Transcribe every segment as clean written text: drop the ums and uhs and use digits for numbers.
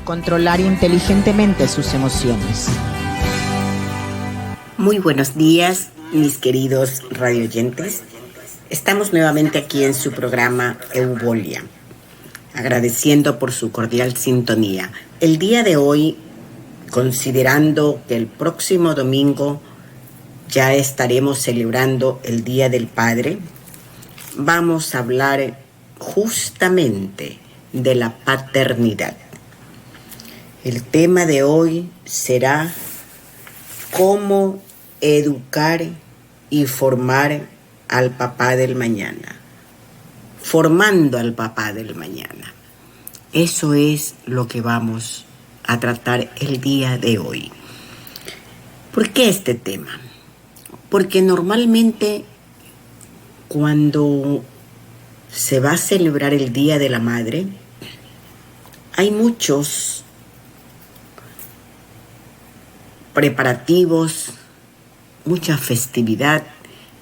controlar inteligentemente sus emociones. Muy buenos días, mis queridos radioyentes. Estamos nuevamente aquí en su programa Euvolia, agradeciendo por su cordial sintonía. El día de hoy, considerando que el próximo domingo ya estaremos celebrando el Día del Padre, vamos a hablar justamente de la paternidad. El tema de hoy será cómo educar y formar al papá del mañana. Formando al papá del mañana. Eso es lo que vamos a tratar el día de hoy. ¿Por qué este tema? Porque normalmente cuando se va a celebrar el Día de la Madre, hay muchos preparativos, mucha festividad.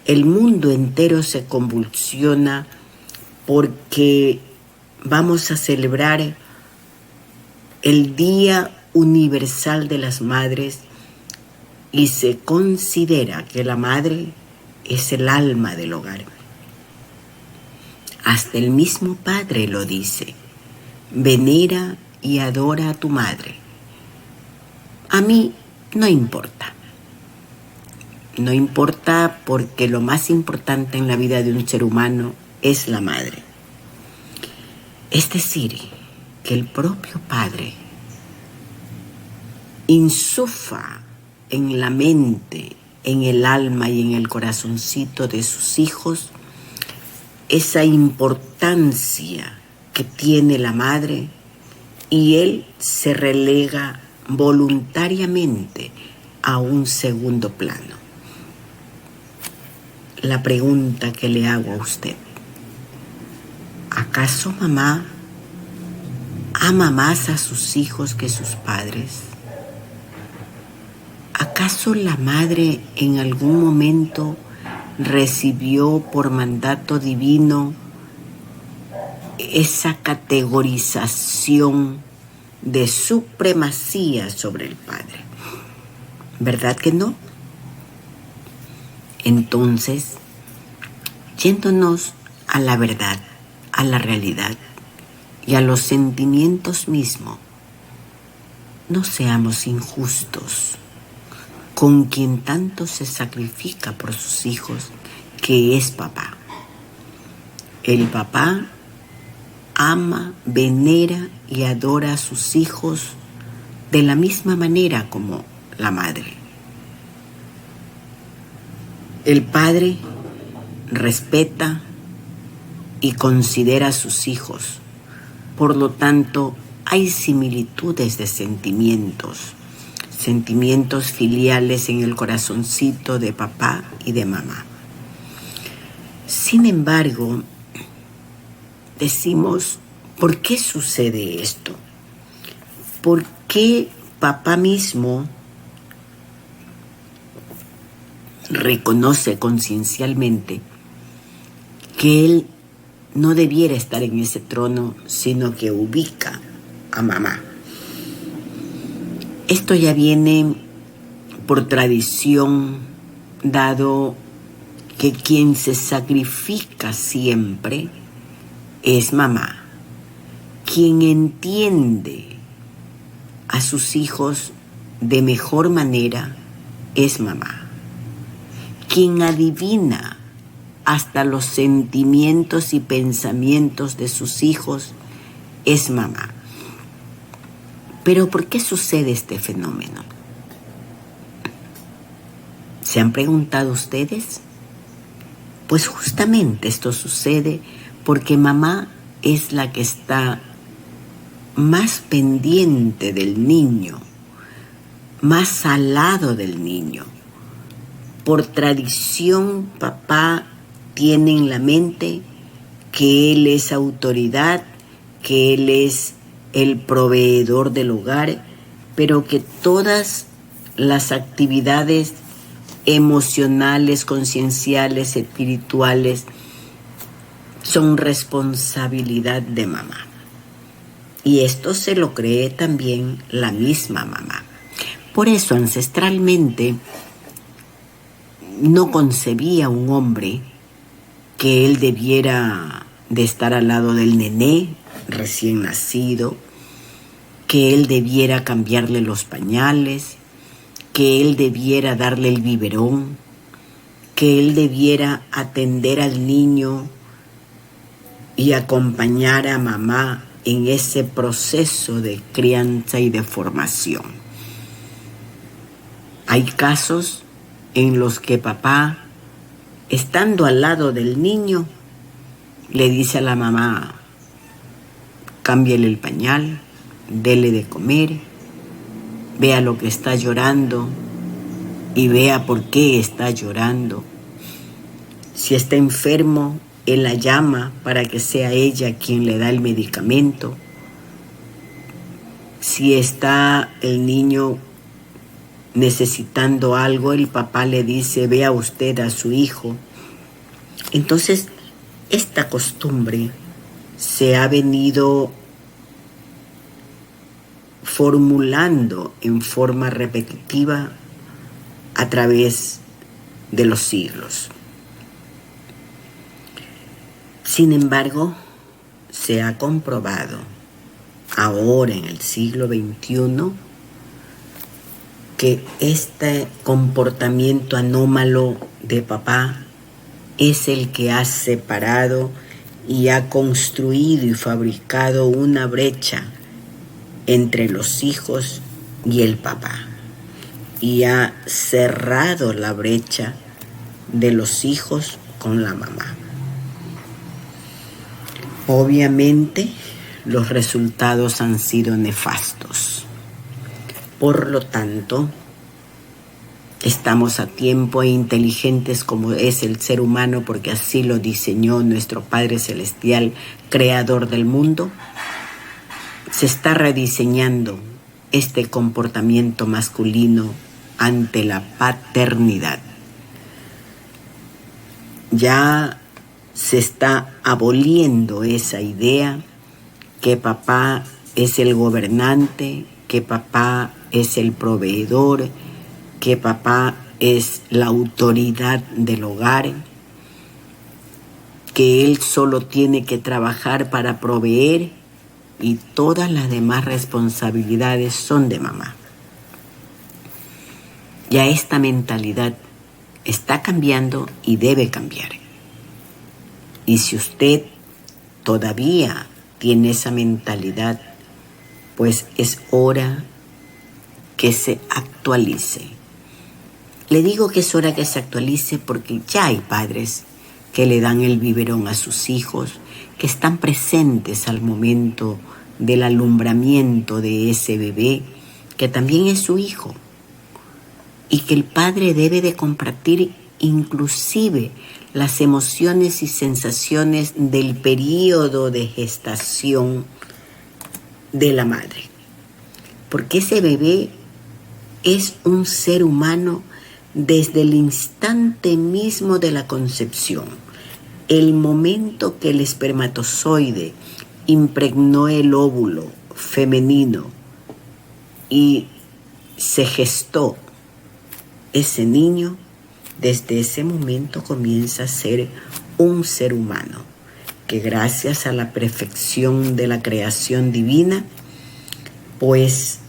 El mundo entero se convulsiona porque vamos a celebrar el Día Universal de las Madres y se considera que la madre es el alma del hogar. Hasta el mismo Padre lo dice: venera y adora a tu madre. A mí no importa. No importa porque lo más importante en la vida de un ser humano es la madre. Es decir, que el propio Padre insufla en la mente, en el alma y en el corazoncito de sus hijos esa importancia que tiene la madre, y él se relega voluntariamente a un segundo plano. La pregunta que le hago a usted: ¿acaso mamá ama más a sus hijos que sus padres? ¿Acaso la madre en algún momento recibió por mandato divino esa categorización de supremacía sobre el padre? ¿Verdad que no? Entonces, yéndonos a la verdad, a la realidad y a los sentimientos mismos, no seamos injustos con quien tanto se sacrifica por sus hijos, que es papá. El papá ama, venera y adora a sus hijos de la misma manera como la madre. El padre respeta y considera a sus hijos. Por lo tanto, hay similitudes de sentimientos filiales en el corazoncito de papá y de mamá. Sin embargo, decimos, ¿por qué sucede esto? ¿Por qué papá mismo reconoce conciencialmente que él no debiera estar en ese trono, sino que ubica a mamá? Esto ya viene por tradición, dado que quien se sacrifica siempre es mamá. Quien entiende a sus hijos de mejor manera es mamá. Quien adivina hasta los sentimientos y pensamientos de sus hijos es mamá. Pero ¿por qué sucede este fenómeno? ¿Se han preguntado ustedes? Pues justamente esto sucede porque mamá es la que está más pendiente del niño, más al lado del niño. Por tradición, papá tiene en la mente que él es autoridad, que él es el proveedor del hogar, pero que todas las actividades emocionales, concienciales, espirituales son responsabilidad de mamá. Y esto se lo cree también la misma mamá. Por eso ancestralmente no concebía un hombre que él debiera de estar al lado del nené recién nacido, que él debiera cambiarle los pañales, que él debiera darle el biberón, que él debiera atender al niño y acompañar a mamá en ese proceso de crianza y de formación. Hay casos en los que papá, estando al lado del niño, le dice a la mamá: cámbiale el pañal, dele de comer, vea lo que está llorando y vea por qué está llorando. Si está enfermo, él la llama para que sea ella quien le da el medicamento. Si está el niño necesitando algo, el papá le dice: vea usted a su hijo. Entonces, esta costumbre se ha venido formulando en forma repetitiva a través de los siglos. Sin embargo, se ha comprobado ahora en el siglo XXI que este comportamiento anómalo de papá es el que ha separado y ha construido y fabricado una brecha entre los hijos y el papá, y ha cerrado la brecha de los hijos con la mamá. Obviamente, los resultados han sido nefastos. Por lo tanto, estamos a tiempo e inteligentes como es el ser humano, porque así lo diseñó nuestro Padre Celestial, creador del mundo. Se está rediseñando este comportamiento masculino ante la paternidad. Ya se está aboliendo esa idea que papá es el gobernante, que papá es el proveedor, que papá es la autoridad del hogar, que él solo tiene que trabajar para proveer y todas las demás responsabilidades son de mamá. Ya esta mentalidad está cambiando y debe cambiar. Y si usted todavía tiene esa mentalidad, pues es hora que se actualice. Le digo que es hora que se actualice porque ya hay padres que le dan el biberón a sus hijos, que están presentes al momento del alumbramiento de ese bebé, que también es su hijo, y que el padre debe de compartir inclusive las emociones y sensaciones del periodo de gestación de la madre, porque ese bebé es un ser humano desde el instante mismo de la concepción, el momento que el espermatozoide impregnó el óvulo femenino y se gestó ese niño. Desde ese momento comienza a ser un ser humano que, gracias a la perfección de la creación divina, pues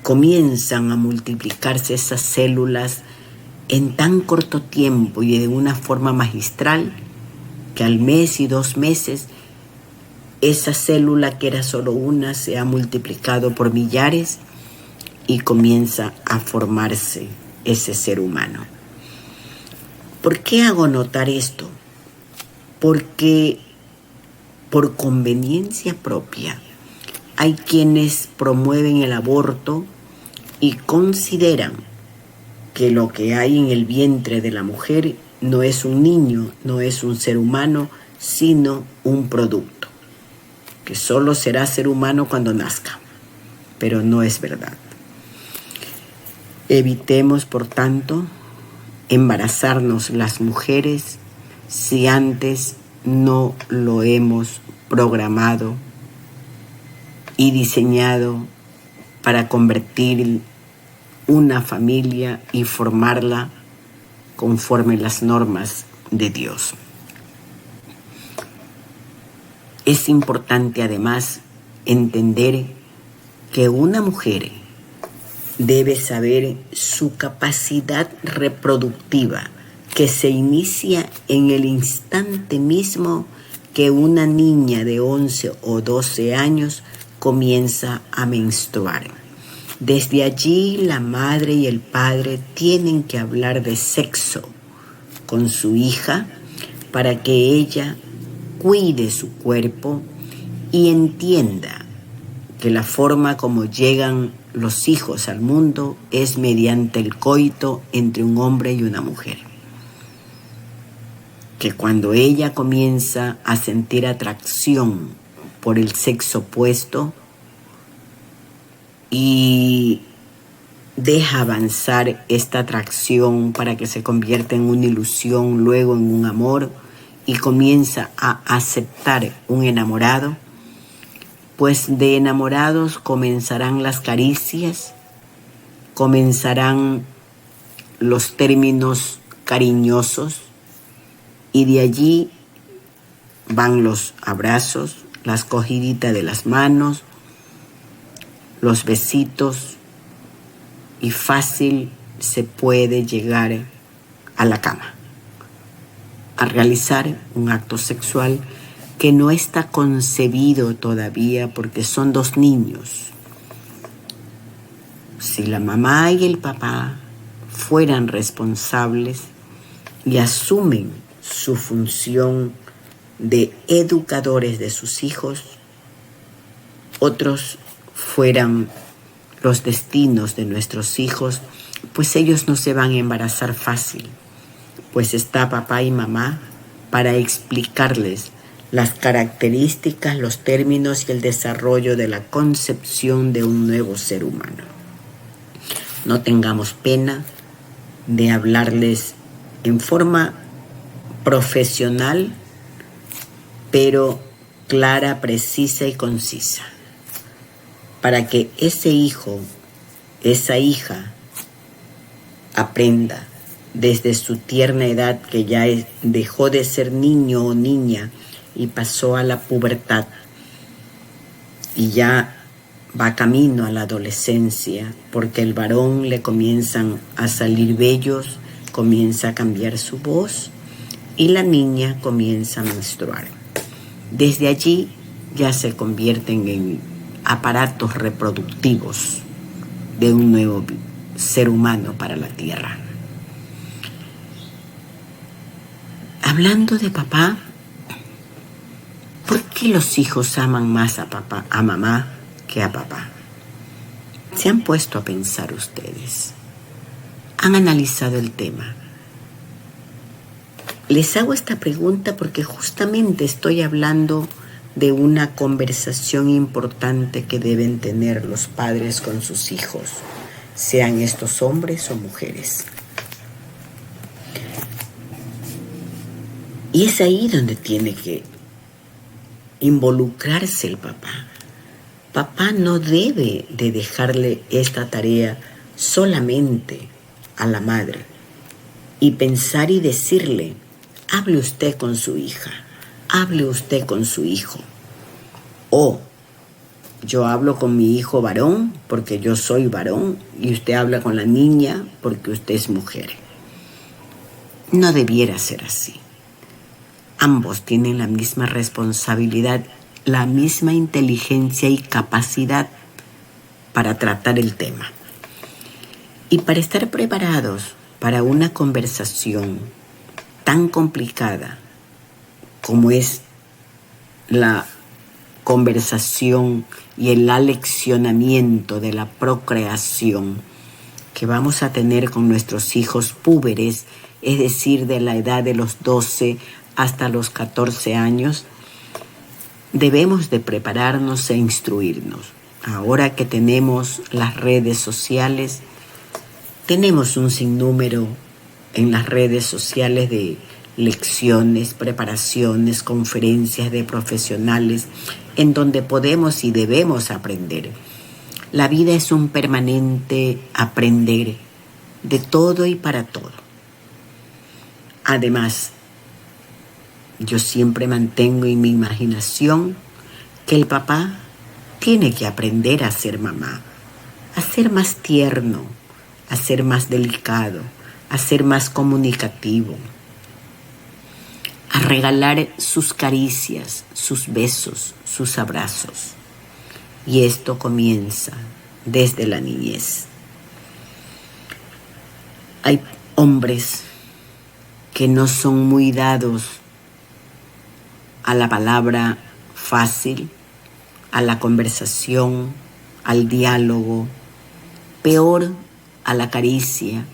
comienzan a multiplicarse esas células en tan corto tiempo y de una forma magistral que al mes y 2 meses esa célula, que era solo una, se ha multiplicado por millares y comienza a formarse ese ser humano. ¿Por qué hago notar esto? Porque por conveniencia propia hay quienes promueven el aborto y consideran que lo que hay en el vientre de la mujer no es un niño, no es un ser humano, sino un producto, que solo será ser humano cuando nazca, pero no es verdad. Evitemos, por tanto, embarazarnos las mujeres si antes no lo hemos programado y diseñado para convertir una familia y formarla conforme las normas de Dios. Es importante además entender que una mujer debe saber su capacidad reproductiva, que se inicia en el instante mismo que una niña de 11 o 12 años comienza a menstruar. Desde allí la madre y el padre tienen que hablar de sexo con su hija para que ella cuide su cuerpo y entienda que la forma como llegan los hijos al mundo es mediante el coito entre un hombre y una mujer. Que cuando ella comienza a sentir atracción por el sexo opuesto y deja avanzar esta atracción para que se convierta en una ilusión, luego en un amor, y comienza a aceptar un enamorado, pues de enamorados comenzarán las caricias, comenzarán los términos cariñosos, y de allí van los abrazos, las cogiditas de las manos, los besitos, y fácil se puede llegar a la cama, a realizar un acto sexual que no está concebido todavía porque son dos niños. Si la mamá y el papá fueran responsables y asumen su función de educadores de sus hijos, otros fueran los destinos de nuestros hijos, pues ellos no se van a embarazar fácil, pues está papá y mamá para explicarles las características, los términos y el desarrollo de la concepción de un nuevo ser humano. No tengamos pena de hablarles en forma profesional, pero clara, precisa y concisa, para que ese hijo, esa hija, aprenda desde su tierna edad, que ya dejó de ser niño o niña y pasó a la pubertad y ya va camino a la adolescencia, porque el varón le comienzan a salir vellos, comienza a cambiar su voz y la niña comienza a menstruar. Desde allí ya se convierten en aparatos reproductivos de un nuevo ser humano para la tierra. Hablando de papá, ¿por qué los hijos aman más a mamá que a papá? ¿Se han puesto a pensar ustedes? ¿Han analizado el tema? Les hago esta pregunta porque justamente estoy hablando de una conversación importante que deben tener los padres con sus hijos, sean estos hombres o mujeres. Y es ahí donde tiene que involucrarse el papá. Papá no debe de dejarle esta tarea solamente a la madre y pensar y decirle: hable usted con su hija, hable usted con su hijo. O yo hablo con mi hijo varón porque yo soy varón y usted habla con la niña porque usted es mujer. No debiera ser así. Ambos tienen la misma responsabilidad, la misma inteligencia y capacidad para tratar el tema. Y para estar preparados para una conversación tan complicada como es la conversación y el aleccionamiento de la procreación que vamos a tener con nuestros hijos púberes, es decir, de la edad de los 12 hasta los 14 años, debemos de prepararnos e instruirnos. Ahora que tenemos las redes sociales, tenemos un sinnúmero en las redes sociales de lecciones, preparaciones, conferencias de profesionales en donde podemos y debemos aprender. La vida es un permanente aprender de todo y para todo. Además, yo siempre mantengo en mi imaginación que el papá tiene que aprender a ser mamá, a ser más tierno, a ser más delicado, a ser más comunicativo, a regalar sus caricias, sus besos, sus abrazos. Y esto comienza desde la niñez. Hay hombres que no son muy dados a la palabra fácil, a la conversación, al diálogo, peor a la caricia,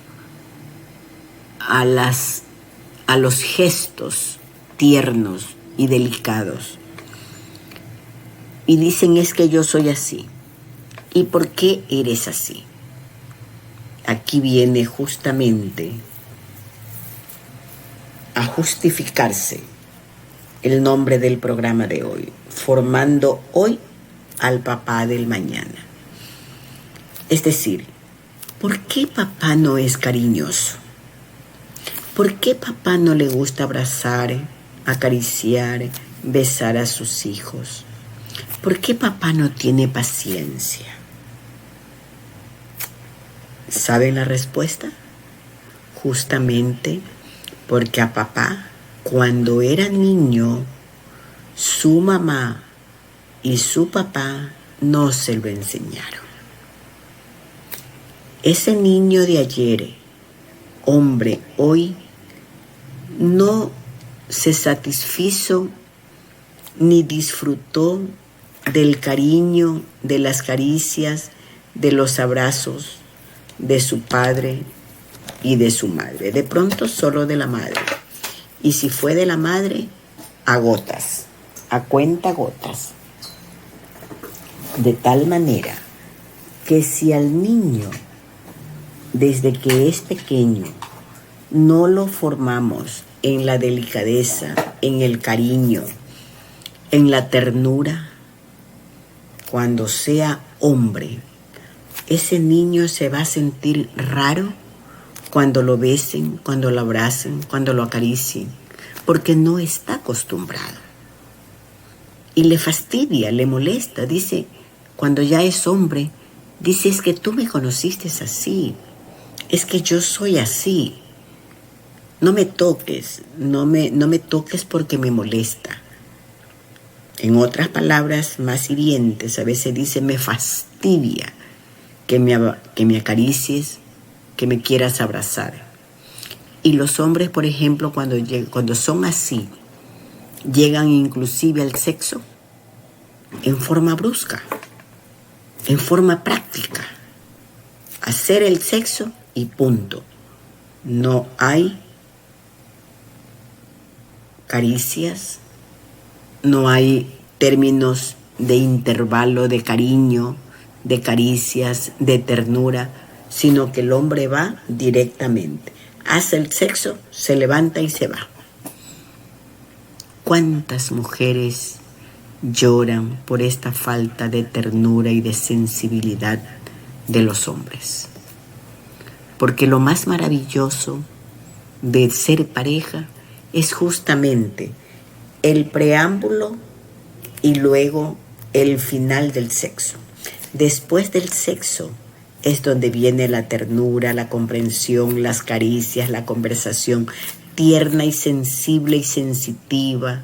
a los gestos tiernos y delicados. Y dicen, es que yo soy así. ¿Y por qué eres así? Aquí viene justamente a justificarse el nombre del programa de hoy, formando hoy al papá del mañana. Es decir, ¿por qué papá no es cariñoso? ¿Por qué papá no le gusta abrazar, acariciar, besar a sus hijos? ¿Por qué papá no tiene paciencia? ¿Sabe la respuesta? Justamente porque a papá, cuando era niño, su mamá y su papá no se lo enseñaron. Ese niño de ayer, hombre, hoy, no se satisfizo ni disfrutó del cariño, de las caricias, de los abrazos de su padre y de su madre. De pronto solo de la madre. Y si fue de la madre, a gotas, a cuenta gotas. De tal manera que si al niño, desde que es pequeño, no lo formamos en la delicadeza, en el cariño, en la ternura, cuando sea hombre, ese niño se va a sentir raro cuando lo besen, cuando lo abracen, cuando lo acaricien, porque no está acostumbrado. Y le fastidia, le molesta, dice, cuando ya es hombre, dice, es que tú me conociste así, es que yo soy así. No me toques, no me toques porque me molesta. En otras palabras más hirientes, a veces dice, me fastidia que me acaricies, que me quieras abrazar. Y los hombres, por ejemplo, cuando son así, llegan inclusive al sexo en forma brusca, en forma práctica. Hacer el sexo y punto. No hay caricias, no hay términos de intervalo de cariño, de caricias, de ternura, sino que el hombre va directamente. Hace el sexo, se levanta y se va. ¿Cuántas mujeres lloran por esta falta de ternura y de sensibilidad de los hombres? Porque lo más maravilloso de ser pareja es justamente el preámbulo y luego el final del sexo. Después del sexo es donde viene la ternura, la comprensión, las caricias, la conversación tierna y sensible y sensitiva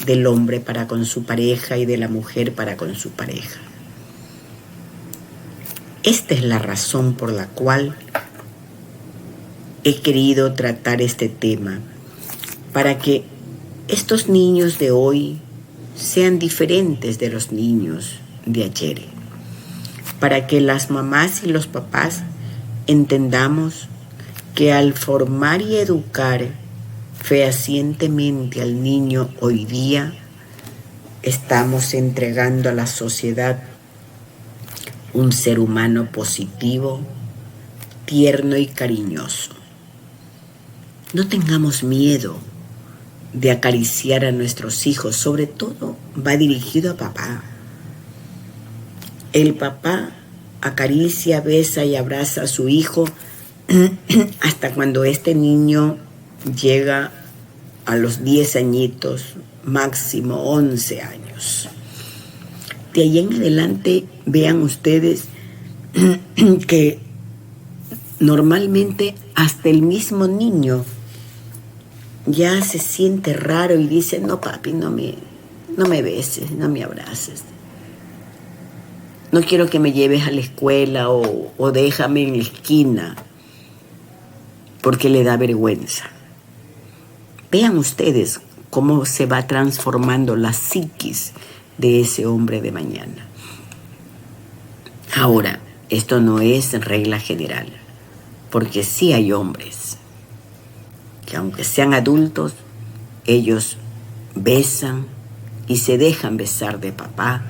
del hombre para con su pareja y de la mujer para con su pareja. Esta es la razón por la cual he querido tratar este tema, para que estos niños de hoy sean diferentes de los niños de ayer, para que las mamás y los papás entendamos que al formar y educar fehacientemente al niño hoy día, estamos entregando a la sociedad un ser humano positivo, tierno y cariñoso. No tengamos miedo de acariciar a nuestros hijos, sobre todo va dirigido a papá. El papá acaricia, besa y abraza a su hijo hasta cuando este niño llega a los 10 añitos, máximo 11 años. De ahí en adelante, vean ustedes que normalmente hasta el mismo niño ya se siente raro y dice: no papi, no me beses, no me abraces. No quiero que me lleves a la escuela o déjame en la esquina, porque le da vergüenza. Vean ustedes cómo se va transformando la psiquis de ese hombre de mañana. Ahora, esto no es regla general, porque sí hay hombres que, aunque sean adultos, ellos besan y se dejan besar de papá,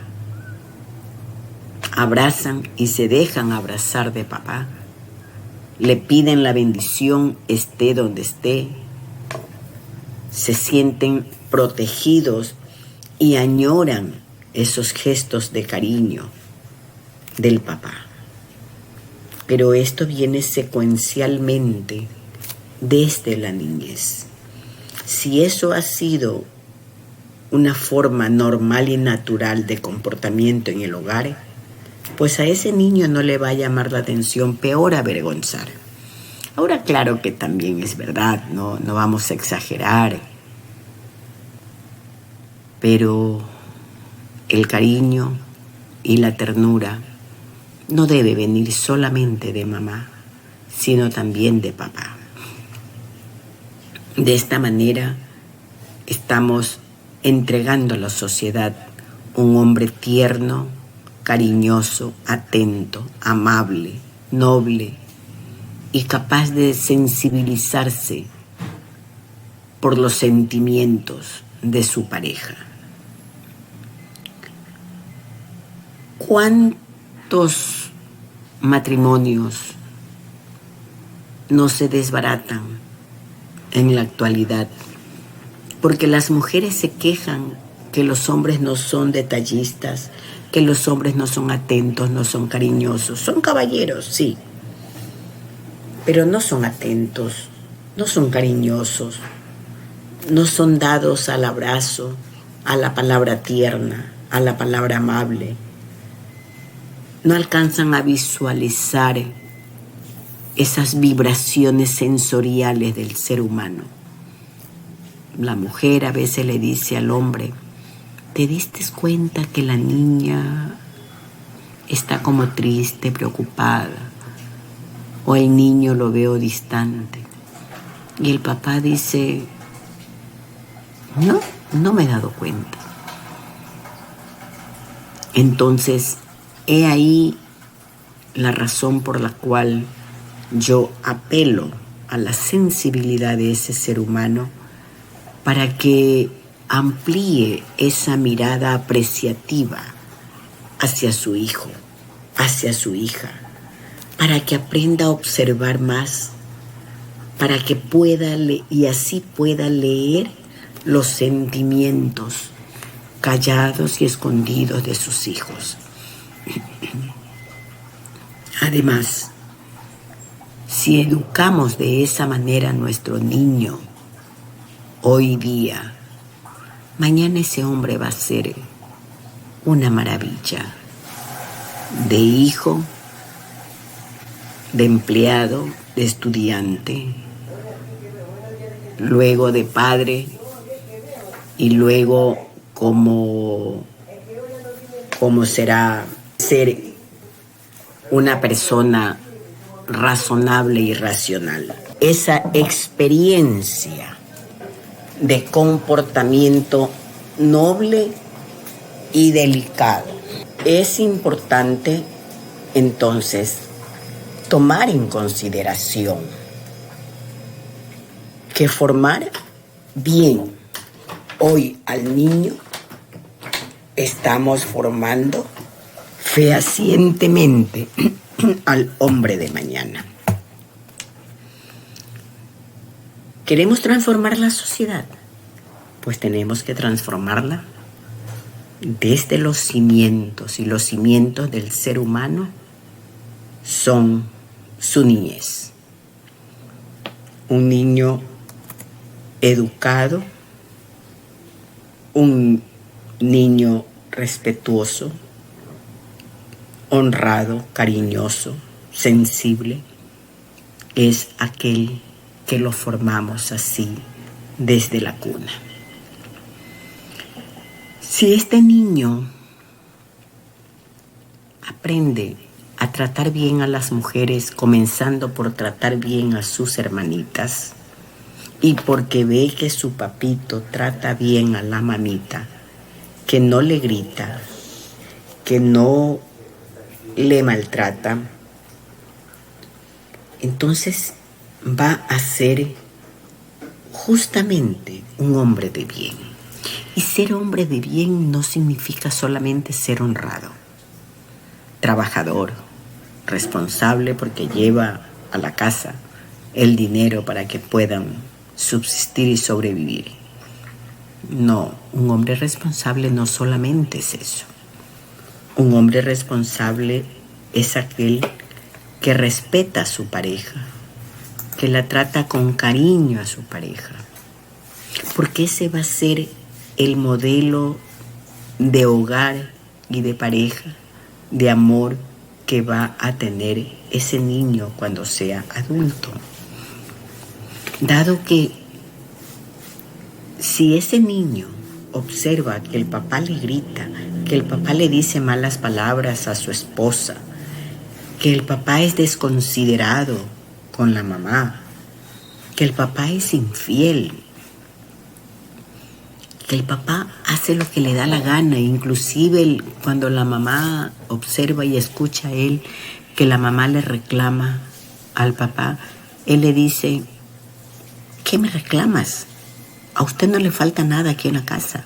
abrazan y se dejan abrazar de papá, le piden la bendición esté donde esté, se sienten protegidos y añoran esos gestos de cariño del papá. Pero esto viene secuencialmente desde la niñez. Si eso ha sido una forma normal y natural de comportamiento en el hogar, pues a ese niño no le va a llamar la atención, peor avergonzar. Ahora, claro que también es verdad, no vamos a exagerar, pero el cariño y la ternura no debe venir solamente de mamá, sino también de papá. De esta manera estamos entregando a la sociedad un hombre tierno, cariñoso, atento, amable, noble y capaz de sensibilizarse por los sentimientos de su pareja. ¿Cuántos matrimonios no se desbaratan en la actualidad porque las mujeres se quejan que los hombres no son detallistas, que los hombres no son atentos, no son cariñosos? Son caballeros, sí, pero no son atentos, no son cariñosos, no son dados al abrazo, a la palabra tierna, a la palabra amable. No alcanzan a visualizar esas vibraciones sensoriales del ser humano. La mujer a veces le dice al hombre: ¿te diste cuenta que la niña está como triste, preocupada? O el niño lo veo distante. Y el papá dice: no me he dado cuenta. Entonces, he ahí la razón por la cual yo apelo a la sensibilidad de ese ser humano para que amplíe esa mirada apreciativa hacia su hijo, hacia su hija, para que aprenda a observar más, para que pueda y así pueda leer los sentimientos callados y escondidos de sus hijos. Además, si educamos de esa manera a nuestro niño hoy día, mañana ese hombre va a ser una maravilla de hijo, de empleado, de estudiante, luego de padre y luego como será ser una persona razonable y racional. Esa experiencia de comportamiento noble y delicado. Es importante entonces tomar en consideración que formar bien hoy al niño, estamos formando fehacientemente al hombre de mañana. Queremos transformar la sociedad, pues tenemos que transformarla desde los cimientos, y los cimientos del ser humano son su niñez. Un niño educado, un niño respetuoso, honrado, cariñoso, sensible, es aquel que lo formamos así desde la cuna. Si este niño aprende a tratar bien a las mujeres, comenzando por tratar bien a sus hermanitas, y porque ve que su papito trata bien a la mamita, que no le grita, que no le maltrata, entonces va a ser justamente un hombre de bien. Y ser hombre de bien no significa solamente ser honrado, trabajador, responsable porque lleva a la casa el dinero para que puedan subsistir y sobrevivir. No, un hombre responsable no solamente es eso. Un hombre responsable es aquel que respeta a su pareja, que la trata con cariño a su pareja, porque ese va a ser el modelo de hogar y de pareja, de amor que va a tener ese niño cuando sea adulto. Dado que si ese niño observa que el papá le grita, que el papá le dice malas palabras a su esposa, que el papá es desconsiderado con la mamá, que el papá es infiel, que el papá hace lo que le da la gana, inclusive cuando la mamá observa y escucha a él que la mamá le reclama al papá, él le dice: ¿qué me reclamas? A usted no le falta nada aquí en la casa,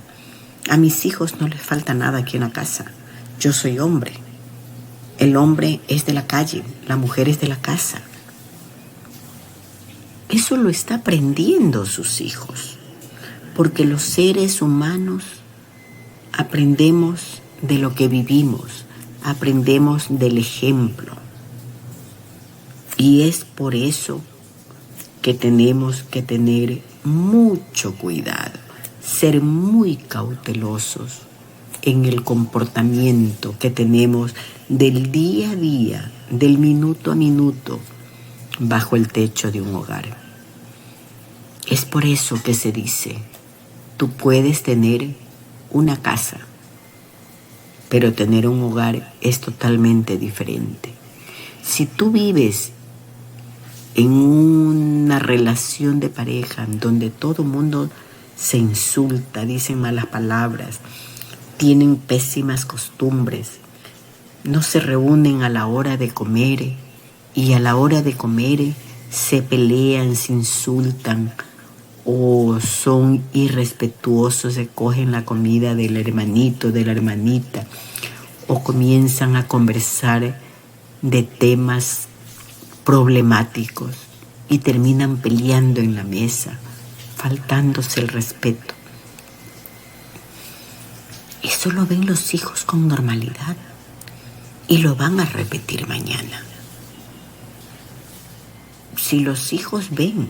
a mis hijos no les falta nada aquí en la casa, yo soy hombre, el hombre es de la calle, la mujer es de la casa. Eso lo está aprendiendo sus hijos. Porque los seres humanos aprendemos de lo que vivimos, aprendemos del ejemplo. Y es por eso que tenemos que tener mucho cuidado, ser muy cautelosos en el comportamiento que tenemos del día a día, del minuto a minuto, bajo el techo de un hogar. Es por eso que se dice: tú puedes tener una casa, pero tener un hogar es totalmente diferente. Si tú vives en una relación de pareja donde todo el mundo se insulta, dicen malas palabras, tienen pésimas costumbres, no se reúnen a la hora de comer y a la hora de comer se pelean, se insultan, o son irrespetuosos, se cogen la comida del hermanito, de la hermanita, o comienzan a conversar de temas problemáticos y terminan peleando en la mesa, faltándose el respeto. Eso lo ven los hijos con normalidad y lo van a repetir mañana. Si los hijos ven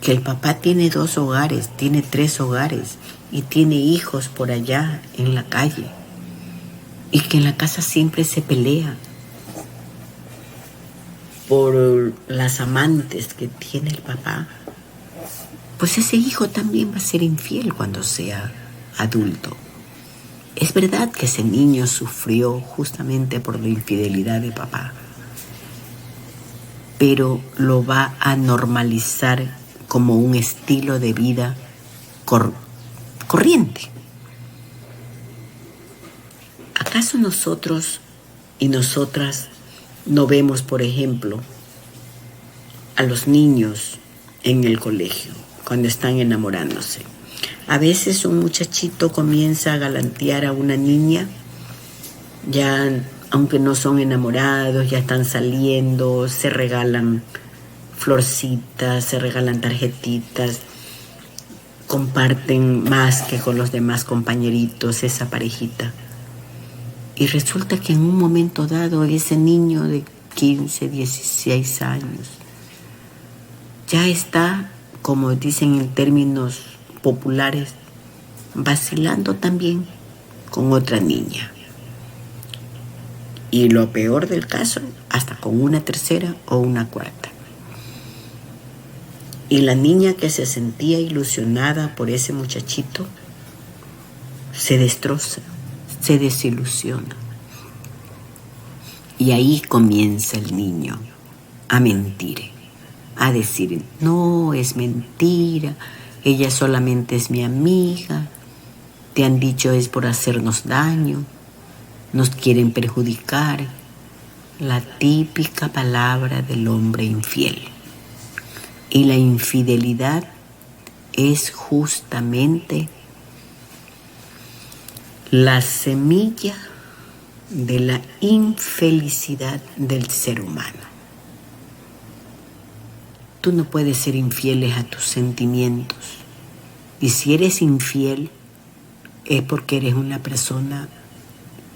que el papá tiene 2 hogares, tiene 3 hogares y tiene hijos por allá en la calle, y que en la casa siempre se pelea por las amantes que tiene el papá, pues ese hijo también va a ser infiel cuando sea adulto. Es verdad que ese niño sufrió justamente por la infidelidad de papá, pero lo va a normalizar como un estilo de vida corriente. ¿Acaso nosotros y nosotras no vemos, por ejemplo, a los niños en el colegio cuando están enamorándose? A veces un muchachito comienza a galantear a una niña, ya aunque no son enamorados, ya están saliendo, se regalan florcitas, se regalan tarjetitas, comparten más que con los demás compañeritos esa parejita. Y resulta que en un momento dado ese niño de 15, 16 años ya está, como dicen en términos populares, vacilando también con otra niña. Y lo peor del caso, hasta con una tercera o una cuarta. Y la niña que se sentía ilusionada por ese muchachito se destroza, se desilusiona. Y ahí comienza el niño a mentir, a decir, no, es mentira, ella solamente es mi amiga, te han dicho es por hacernos daño, nos quieren perjudicar. La típica palabra del hombre infiel. Y la infidelidad es justamente la semilla de la infelicidad del ser humano. Tú no puedes ser infiel a tus sentimientos. Y si eres infiel, es porque eres una persona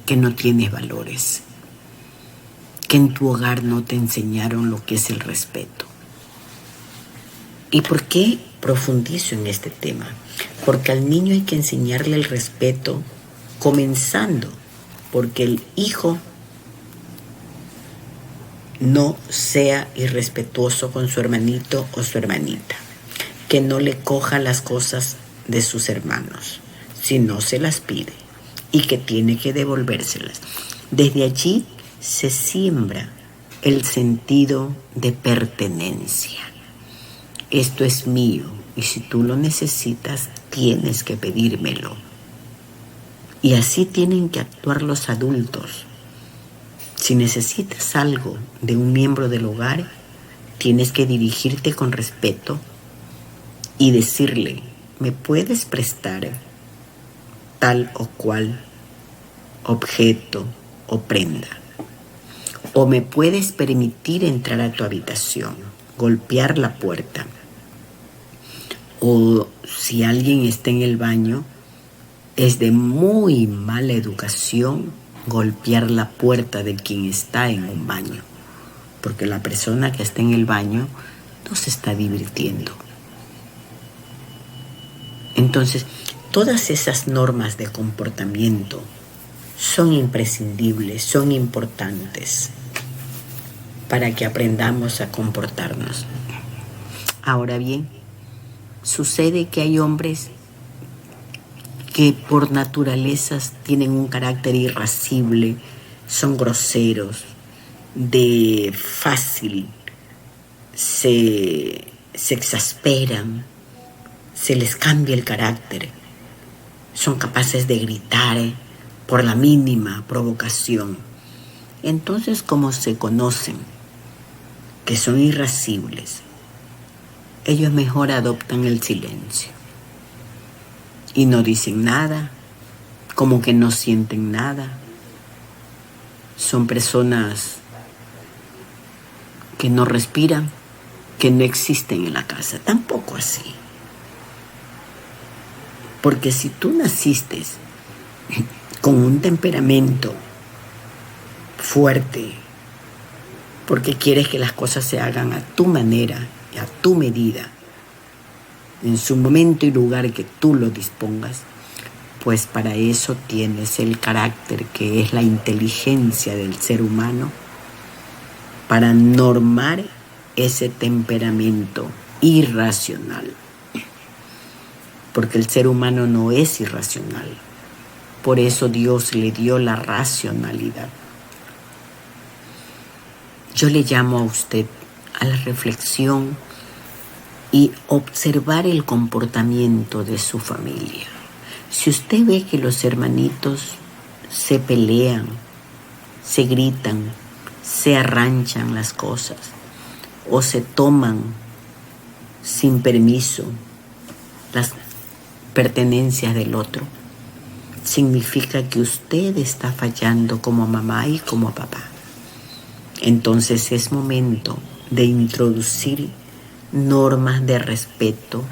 que no tienes valores, que en tu hogar no te enseñaron lo que es el respeto. ¿Y por qué profundizo en este tema? Porque al niño hay que enseñarle el respeto, comenzando porque el hijo no sea irrespetuoso con su hermanito o su hermanita, que no le coja las cosas de sus hermanos si no se las pide y que tiene que devolvérselas. Desde allí se siembra el sentido de pertenencia. Esto es mío y si tú lo necesitas tienes que pedírmelo. Y así tienen que actuar los adultos. Si necesitas algo de un miembro del hogar, tienes que dirigirte con respeto y decirle, ¿me puedes prestar tal o cual objeto o prenda? ¿O me puedes permitir entrar a tu habitación, golpear la puerta? O si alguien está en el baño, es de muy mala educación golpear la puerta de quien está en un baño, porque la persona que está en el baño no se está divirtiendo. Entonces, todas esas normas de comportamiento son imprescindibles, son importantes para que aprendamos a comportarnos. Ahora bien, sucede que hay hombres que por naturaleza tienen un carácter irascible, son groseros, de fácil se exasperan, se les cambia el carácter, son capaces de gritar por la mínima provocación. Entonces, como se conocen que son irascibles, ellos mejor adoptan el silencio y no dicen nada, como que no sienten nada. Son personas que no respiran, que no existen en la casa, tampoco así. Porque si tú naciste con un temperamento fuerte, porque quieres que las cosas se hagan a tu manera y a tu medida, en su momento y lugar que tú lo dispongas, pues para eso tienes el carácter que es la inteligencia del ser humano para normar ese temperamento irracional. Porque el ser humano no es irracional. Por eso Dios le dio la racionalidad. Yo le llamo a usted a la reflexión y observar el comportamiento de su familia. Si usted ve que los hermanitos se pelean, se gritan, se arranchan las cosas o se toman sin permiso las pertenencias del otro, significa que usted está fallando como mamá y como papá. Entonces es momento de introducir normas de respeto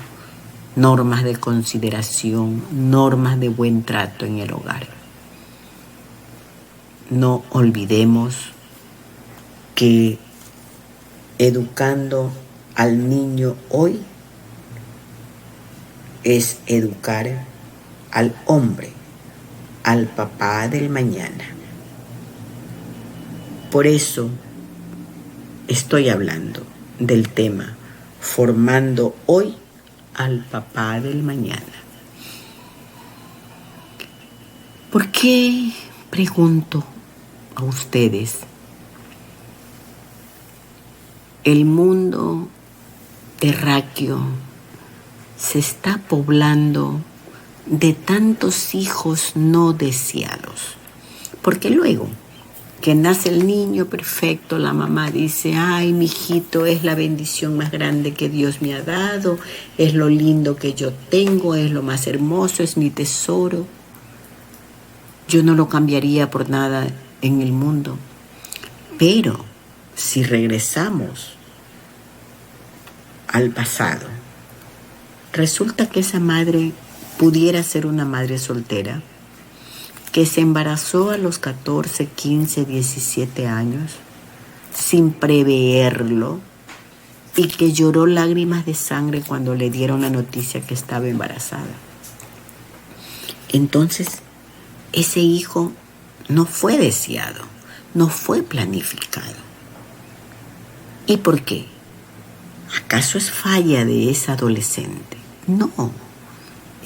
normas de consideración, normas de buen trato en el hogar. No olvidemos que educando al niño hoy es educar al hombre, al papá del mañana. Por eso estoy hablando del tema formando hoy al papá del mañana. ¿Por qué, pregunto a ustedes, el mundo terráqueo se está poblando de tantos hijos no deseados? Porque luego que nace el niño perfecto, la mamá dice: ay, mi hijito, es la bendición más grande que Dios me ha dado, es lo lindo que yo tengo, es lo más hermoso, es mi tesoro. Yo no lo cambiaría por nada en el mundo. Pero si regresamos al pasado, resulta que esa madre pudiera ser una madre soltera que se embarazó a los 14, 15, 17 años sin preverlo y que lloró lágrimas de sangre cuando le dieron la noticia que estaba embarazada. Entonces, ese hijo no fue deseado, no fue planificado. ¿Y por qué? ¿Acaso es falla de esa adolescente? No,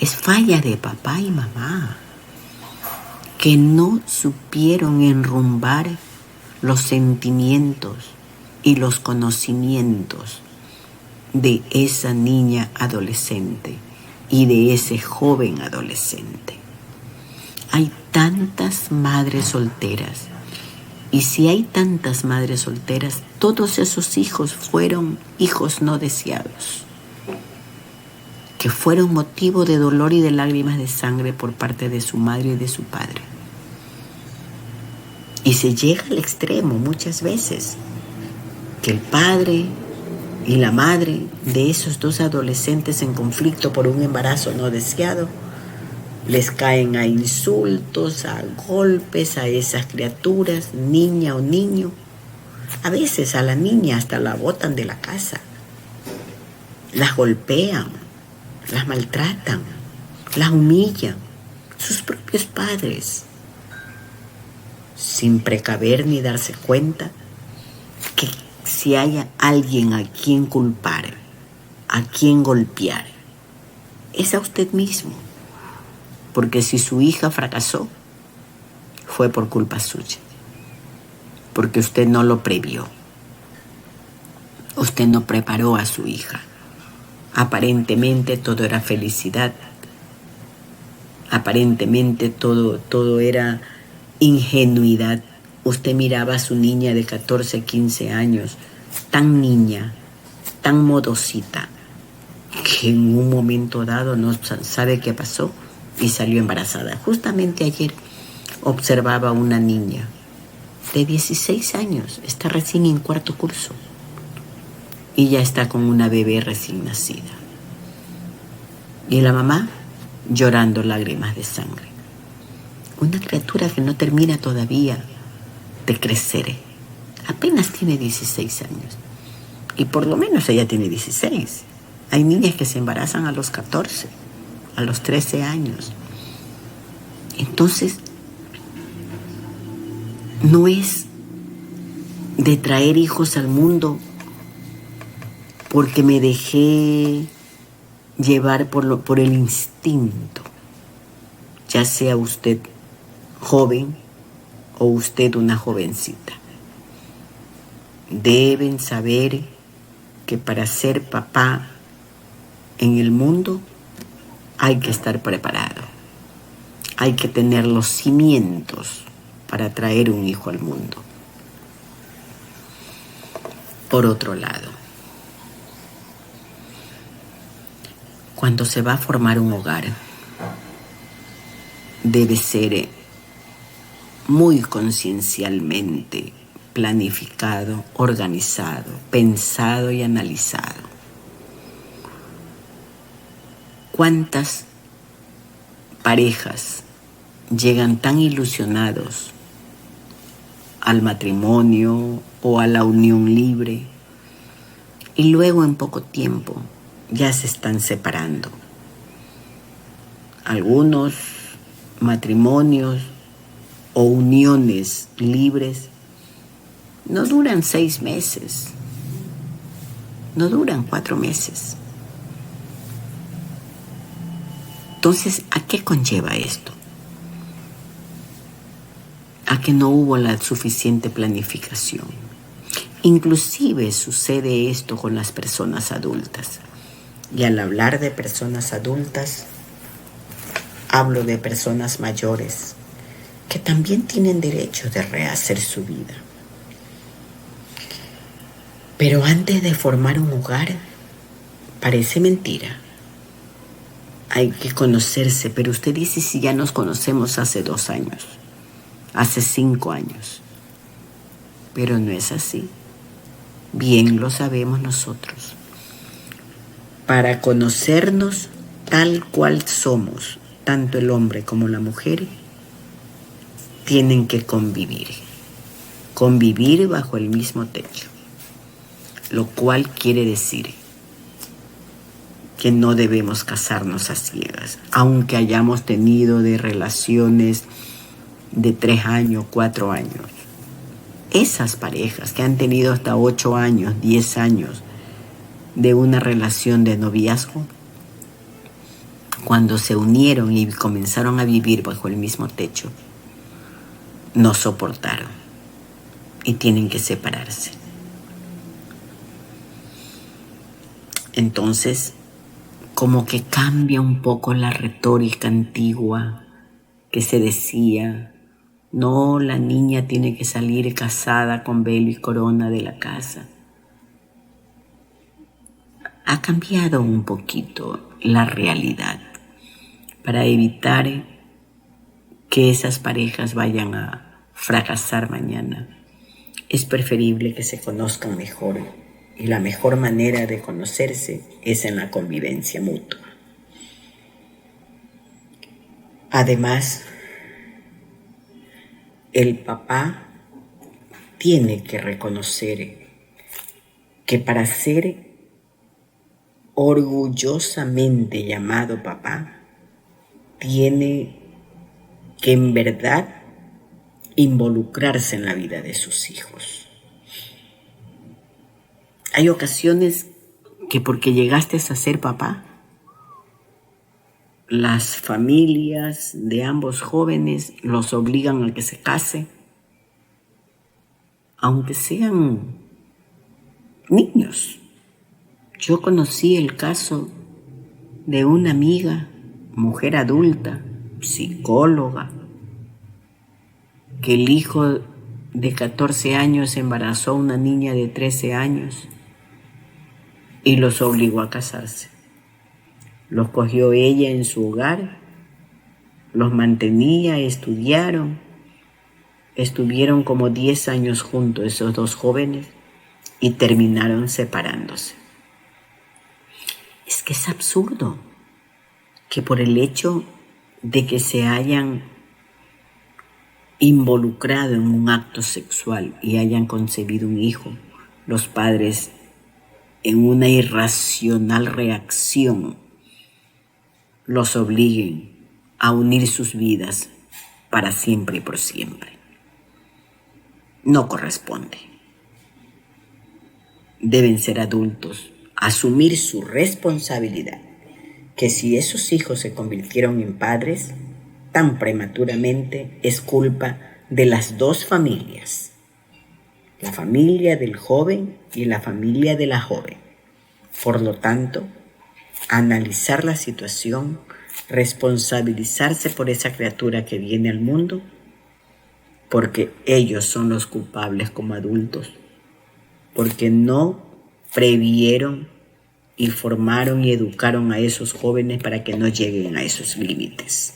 es falla de papá y mamá, que no supieron enrumbar los sentimientos y los conocimientos de esa niña adolescente y de ese joven adolescente. Hay tantas madres solteras, y si hay tantas madres solteras, todos esos hijos fueron hijos no deseados, que fueron motivo de dolor y de lágrimas de sangre por parte de su madre y de su padre. Y se llega al extremo muchas veces, que el padre y la madre de esos dos adolescentes en conflicto por un embarazo no deseado, les caen a insultos, a golpes a esas criaturas, niña o niño. A veces a la niña hasta la botan de la casa, las golpean, las maltratan, las humillan, sus propios padres, sin precaver ni darse cuenta que si haya alguien a quien culpar, a quien golpear, es a usted mismo. Porque si su hija fracasó, fue por culpa suya. Porque usted no lo previó. Usted no preparó a su hija. Aparentemente todo era felicidad. Aparentemente todo era ingenuidad. Usted miraba a su niña de 14, 15 años, tan niña, tan modosita, que en un momento dado no sabe qué pasó y salió embarazada. Justamente ayer observaba una niña de 16 años, está recién en cuarto curso y ya está con una bebé recién nacida. Y la mamá llorando lágrimas de sangre. Una criatura que no termina todavía de crecer. Apenas tiene 16 años. Y por lo menos ella tiene 16. Hay niñas que se embarazan a los 14, a los 13 años. Entonces, no es de traer hijos al mundo porque me dejé llevar por el instinto, ya sea usted joven o usted una jovencita. Deben saber que para ser papá en el mundo hay que estar preparado. Hay que tener los cimientos para traer un hijo al mundo. Por otro lado, cuando se va a formar un hogar, debe ser muy conciencialmente planificado, organizado, pensado y analizado. ¿Cuántas parejas llegan tan ilusionados al matrimonio o a la unión libre y luego en poco tiempo ya se están separando? Algunos matrimonios o uniones libres no duran 6 meses, no duran 4 meses. Entonces, ¿a qué conlleva esto? A que no hubo la suficiente planificación. Inclusive sucede esto con las personas adultas. Y al hablar de personas adultas, hablo de personas mayores que también tienen derecho de rehacer su vida. Pero antes de formar un hogar, parece mentira. Hay que conocerse, pero usted dice si ya nos conocemos hace 2 años, hace 5 años. Pero no es así. Bien lo sabemos nosotros. Para conocernos tal cual somos, tanto el hombre como la mujer, tienen que convivir. Convivir bajo el mismo techo. Lo cual quiere decir que no debemos casarnos a ciegas, aunque hayamos tenido de relaciones de 3 años, 4 años. Esas parejas que han tenido hasta 8 años, 10 años de una relación de noviazgo, cuando se unieron y comenzaron a vivir bajo el mismo techo, no soportaron y tienen que separarse. Entonces, como que cambia un poco la retórica antigua que se decía, no, la niña tiene que salir casada con velo y corona de la casa. Ha cambiado un poquito la realidad para evitar que esas parejas vayan a fracasar mañana. Es preferible que se conozcan mejor. Y la mejor manera de conocerse es en la convivencia mutua. Además, el papá tiene que reconocer que para ser orgullosamente llamado papá, tiene que en verdad involucrarse en la vida de sus hijos. Hay ocasiones que porque llegaste a ser papá, las familias de ambos jóvenes los obligan a que se case, aunque sean niños. Yo conocí el caso de una amiga, mujer adulta, psicóloga, que el hijo de 14 años embarazó a una niña de 13 años y los obligó a casarse. Los cogió ella en su hogar, los mantenía, estudiaron, estuvieron como 10 años juntos esos 2 jóvenes y terminaron separándose. Es que es absurdo que por el hecho de que se hayan involucrado en un acto sexual y hayan concebido un hijo, los padres en una irracional reacción los obliguen a unir sus vidas para siempre y por siempre. No corresponde. Deben ser adultos, asumir su responsabilidad, que si esos hijos se convirtieron en padres tan prematuramente es culpa de las 2 familias, la familia del joven y la familia de la joven. Por lo tanto, analizar la situación, responsabilizarse por esa criatura que viene al mundo, porque ellos son los culpables como adultos, porque no previeron y formaron y educaron a esos jóvenes para que no lleguen a esos límites.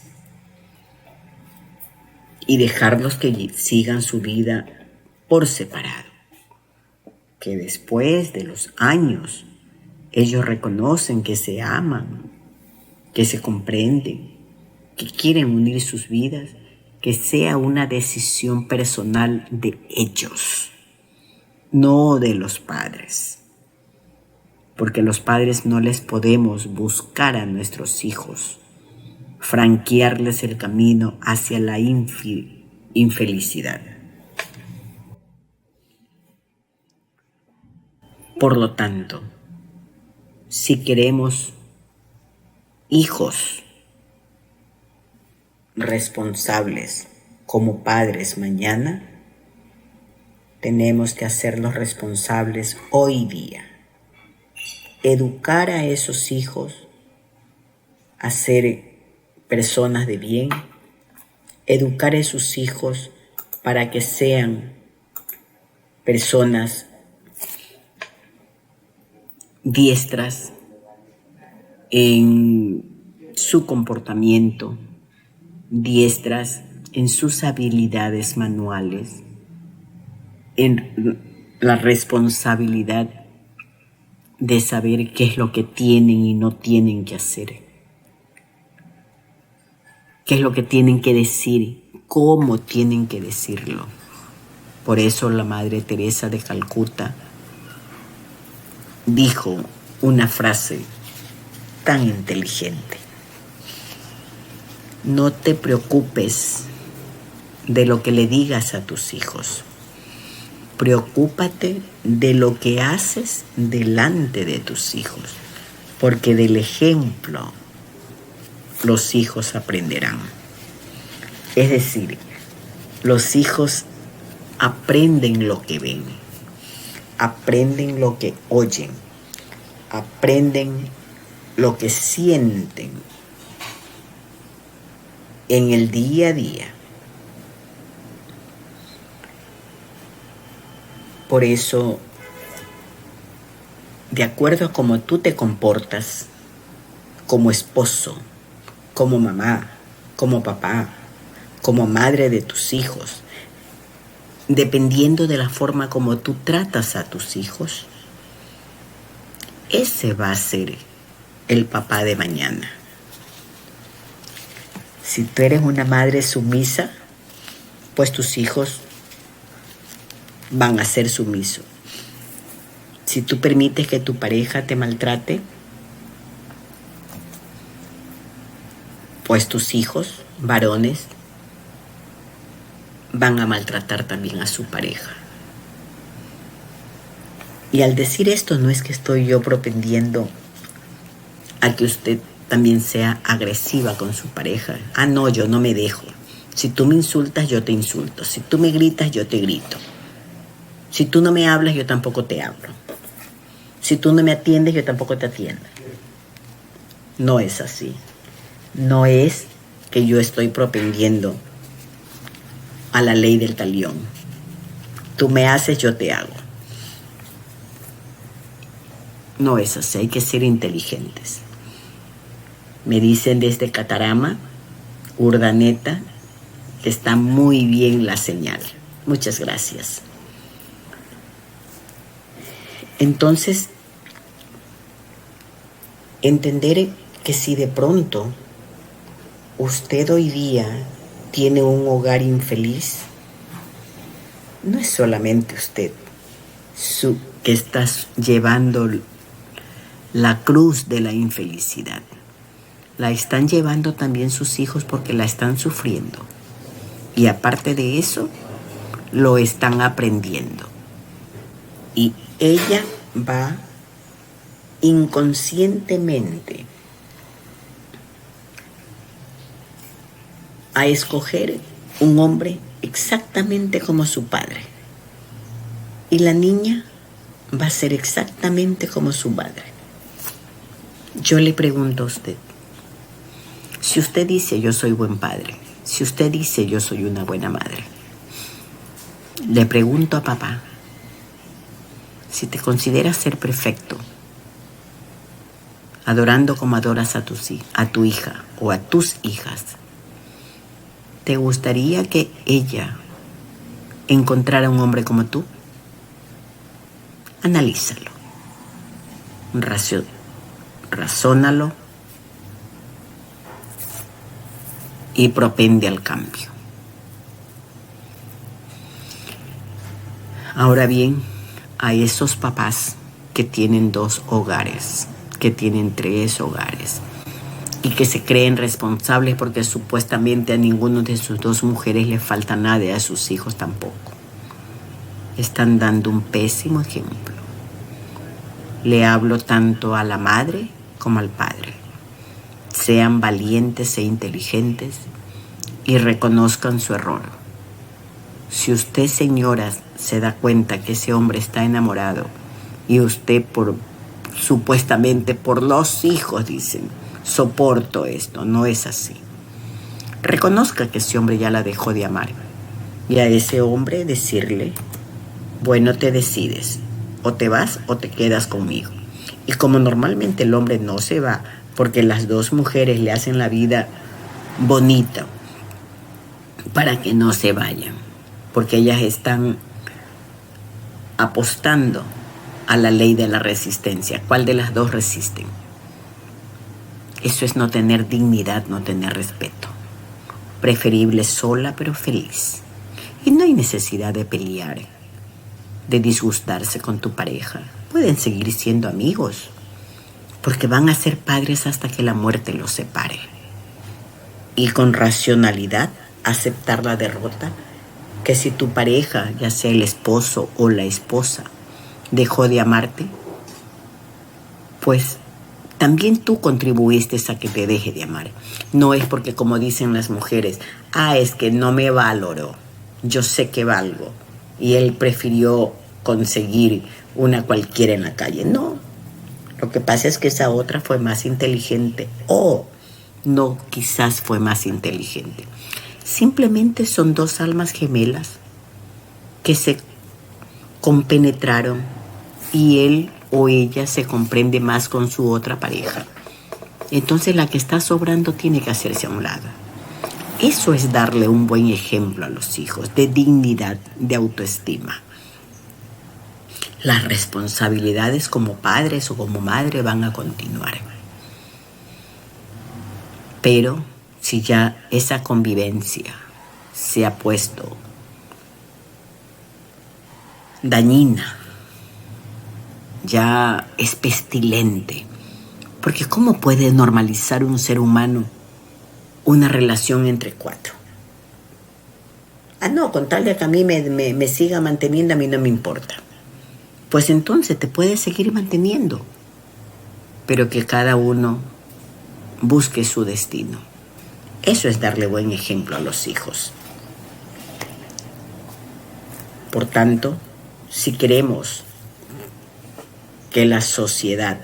Y dejarlos que sigan su vida por separado. Que después de los años ellos reconocen que se aman que se comprenden, que quieren unir sus vidas, que sea una decisión personal de ellos, no de los padres. Porque los padres no les podemos buscar a nuestros hijos, franquearles el camino hacia la infelicidad. Por lo tanto, si queremos hijos responsables como padres mañana, tenemos que hacerlos responsables hoy día. Educar a esos hijos a ser personas de bien, educar a esos hijos para que sean personas diestras en su comportamiento, diestras en sus habilidades manuales, en la responsabilidad de saber qué es lo que tienen y no tienen que hacer, qué es lo que tienen que decir, cómo tienen que decirlo. Por eso la Madre Teresa de Calcuta dijo una frase tan inteligente: no te preocupes de lo que le digas a tus hijos, preocúpate de lo que haces delante de tus hijos, porque del ejemplo los hijos aprenderán. Es decir, los hijos aprenden lo que ven, aprenden lo que oyen, aprenden lo que sienten en el día a día. Por eso, de acuerdo a cómo tú te comportas como esposo, como mamá, como papá, como madre de tus hijos, dependiendo de la forma como tú tratas a tus hijos, ese va a ser el papá de mañana. Si tú eres una madre sumisa, pues tus hijos van a ser sumisos. Si tú permites que tu pareja te maltrate, pues tus hijos, varones, van a maltratar también a su pareja. Y al decir esto, no es que estoy yo propendiendo a que usted también sea agresiva con su pareja. Ah, no, yo no me dejo. Si tú me insultas, yo te insulto. Si tú me gritas, yo te grito. Si tú no me hablas, yo tampoco te hablo. Si tú no me atiendes, yo tampoco te atiendo. No es así. No es que yo estoy propendiendo a la ley del talión. Tú me haces, yo te hago. No es así, hay que ser inteligentes. Me dicen desde Catarama, Urdaneta, que está muy bien la señal. Muchas gracias. Entonces, entender que si de pronto usted hoy día tiene un hogar infeliz, no es solamente usted que está llevando la cruz de la infelicidad. La están llevando también sus hijos porque la están sufriendo. Y aparte de eso, lo están aprendiendo. Y ella va inconscientemente a escoger un hombre exactamente como su padre. Y la niña va a ser exactamente como su madre. Yo le pregunto a usted, si usted dice yo soy buen padre, si usted dice yo soy una buena madre, le pregunto a papá, si te consideras ser perfecto, adorando como adoras a tu hija o a tus hijas, ¿te gustaría que ella encontrara un hombre como tú? Analízalo, razónalo y propende al cambio. Ahora bien, a esos papás que tienen 2 hogares, que tienen 3 hogares y que se creen responsables porque supuestamente a ninguno de sus 2 mujeres le falta nada y a sus hijos tampoco. Están dando un pésimo ejemplo. Le hablo tanto a la madre como al padre. Sean valientes e inteligentes y reconozcan su error. Si usted, señora, se da cuenta que ese hombre está enamorado y usted supuestamente por los hijos, dicen, soporto esto, no es así. Reconozca que ese hombre ya la dejó de amar y a ese hombre decirle, bueno, te decides, o te vas o te quedas conmigo. Y como normalmente el hombre no se va porque las 2 mujeres le hacen la vida bonita para que no se vayan, porque ellas están apostando a la ley de la resistencia. ¿Cuál de las 2 resisten? Eso es no tener dignidad, no tener respeto. Preferible sola pero feliz. Y no hay necesidad de pelear, de disgustarse con tu pareja. Pueden seguir siendo amigos, porque van a ser padres hasta que la muerte los separe. Y con racionalidad aceptar la derrota, que si tu pareja, ya sea el esposo o la esposa, dejó de amarte, pues también tú contribuiste a que te deje de amar. No es porque, como dicen las mujeres, es que no me valoró, yo sé que valgo, y él prefirió conseguir una cualquiera en la calle. No, lo que pasa es que esa otra fue más inteligente, o no, quizás fue más inteligente. Simplemente son 2 almas gemelas que se compenetraron y él o ella se comprende más con su otra pareja. Entonces la que está sobrando tiene que hacerse a un lado. Eso es darle un buen ejemplo a los hijos de dignidad, de autoestima. Las responsabilidades como padres o como madre van a continuar. Pero si ya esa convivencia se ha puesto dañina, ya es pestilente, porque ¿cómo puede normalizar un ser humano una relación entre 4? No, con tal de que a mí me siga manteniendo, a mí no me importa. Pues entonces te puedes seguir manteniendo, pero que cada uno busque su destino. Eso es darle buen ejemplo a los hijos. Por tanto, si queremos que la sociedad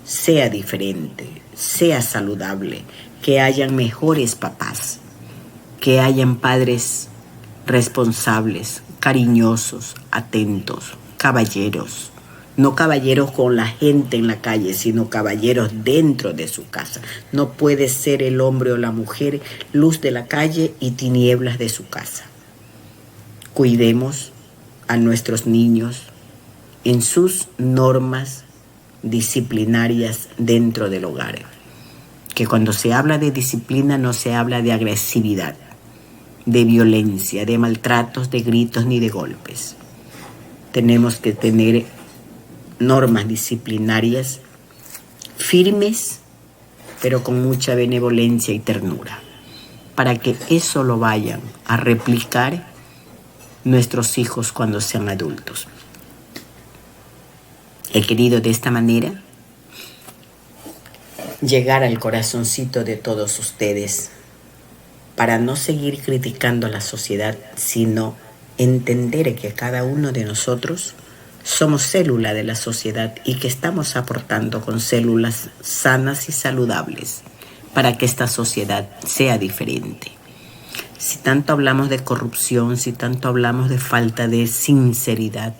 sea diferente, sea saludable, que hayan mejores papás, que hayan padres responsables, cariñosos, atentos, caballeros. No caballeros con la gente en la calle, sino caballeros dentro de su casa. No puede ser el hombre o la mujer luz de la calle y tinieblas de su casa. Cuidemos a nuestros niños en sus normas disciplinarias dentro del hogar. Que cuando se habla de disciplina no se habla de agresividad, de violencia, de maltratos, de gritos ni de golpes. Tenemos que tener normas disciplinarias firmes, pero con mucha benevolencia y ternura, para que eso lo vayan a replicar nuestros hijos cuando sean adultos. He querido de esta manera llegar al corazoncito de todos ustedes para no seguir criticando a la sociedad, sino entender que cada uno de nosotros somos célula de la sociedad y que estamos aportando con células sanas y saludables para que esta sociedad sea diferente. Si tanto hablamos de corrupción, si tanto hablamos de falta de sinceridad,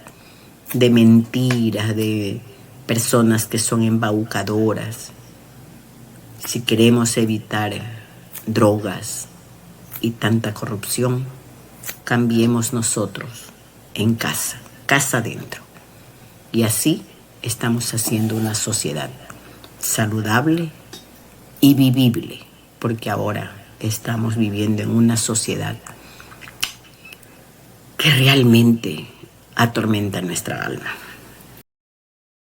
de mentiras, de personas que son embaucadoras, si queremos evitar drogas y tanta corrupción, cambiemos nosotros en casa, casa adentro. Y así estamos haciendo una sociedad saludable y vivible, porque ahora estamos viviendo en una sociedad que realmente atormenta nuestra alma.